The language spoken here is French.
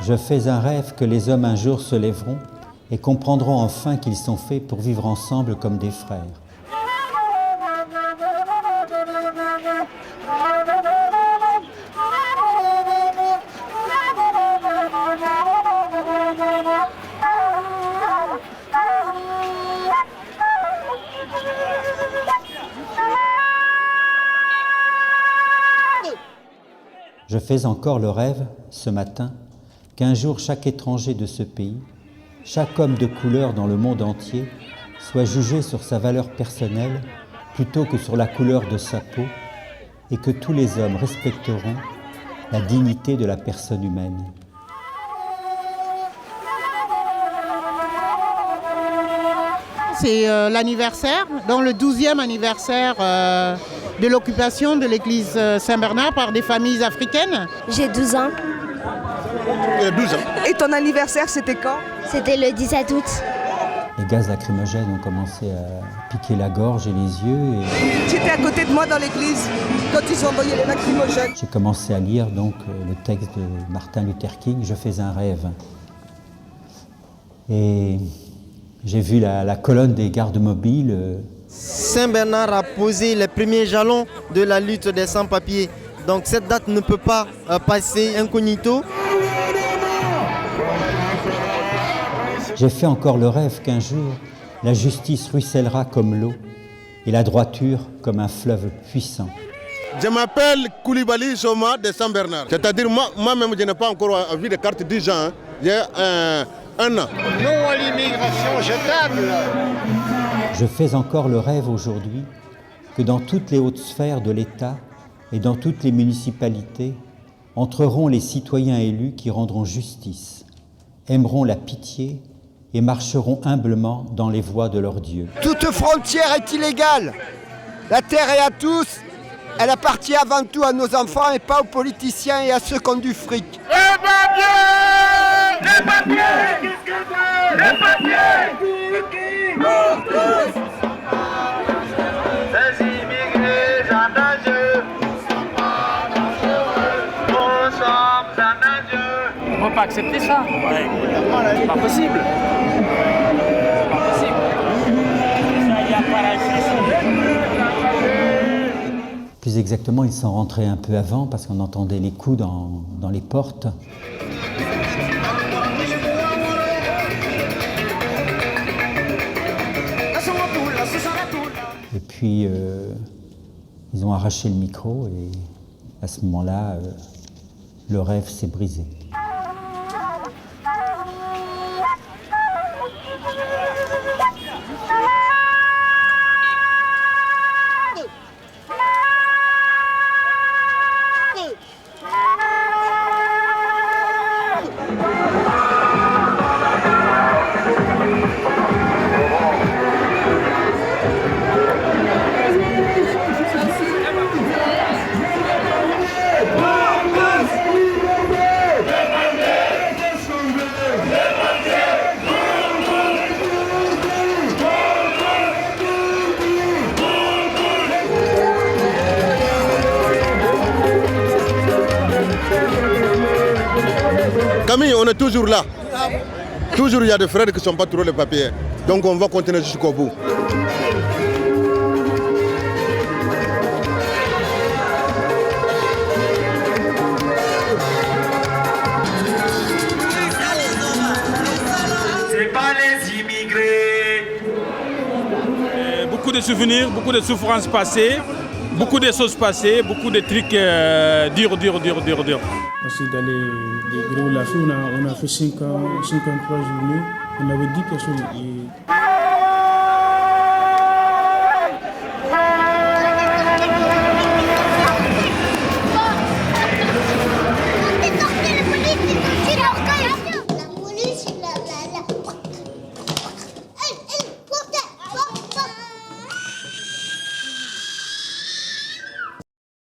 Je fais un rêve que les hommes un jour se lèveront et comprendront enfin qu'ils sont faits pour vivre ensemble comme des frères. Je fais encore le rêve, ce matin, qu'un jour chaque étranger de ce pays, chaque homme de couleur dans le monde entier, soit jugé sur sa valeur personnelle plutôt que sur la couleur de sa peau, et que tous les hommes respecteront la dignité de la personne humaine. C'est l'anniversaire, donc le 12e anniversaire de l'occupation de l'église Saint-Bernard par des familles africaines. J'ai 12 ans. 12 ans. Et ton anniversaire, c'était quand? C'était le 17 août. Les gaz lacrymogènes ont commencé à piquer la gorge et les yeux. Tu étais à côté de moi dans l'église quand ils ont envoyé les lacrymogènes. J'ai commencé à lire donc le texte de Martin Luther King, « Je fais un rêve ». Et j'ai vu la colonne des gardes mobiles. Saint-Bernard a posé les premiers jalons de la lutte des sans-papiers. Donc cette date ne peut pas passer incognito. J'ai fait encore le rêve qu'un jour, la justice ruissellera comme l'eau et la droiture comme un fleuve puissant. Je m'appelle Koulibaly Soma de Saint-Bernard. C'est-à-dire moi-même, je n'ai pas encore vu de carte 10 ans. Hein. J'ai un an. Non à l'immigration jetable. Je fais encore le rêve aujourd'hui que dans toutes les hautes sphères de l'État et dans toutes les municipalités entreront les citoyens élus qui rendront justice, aimeront la pitié et marcheront humblement dans les voies de leur Dieu. Toute frontière est illégale. La terre est à tous. Elle appartient avant tout à nos enfants et pas aux politiciens et à ceux qui ont du fric. Les papiers! Les papiers! Les papiers! Pour tous! Les immigrés en danger. Nous sommes en danger. On ne peut pas accepter ça. Ouais. C'est pas possible. C'est pas possible. Ça, y a pas la justice. Plus exactement, ils sont rentrés un peu avant parce qu'on entendait les coups dans les portes. Et puis, ils ont arraché le micro et à ce moment-là, le rêve s'est brisé. Camille, on est toujours là. Toujours il y a des frères qui ne sont pas trouvés les papiers. Donc on va continuer jusqu'au bout. C'est pas les immigrés. Beaucoup de souvenirs, beaucoup de souffrances passées, beaucoup de choses passées, beaucoup de trucs durs. Parce que dans les gros lafis, on a fait 53 journées, on avait 10 personnes.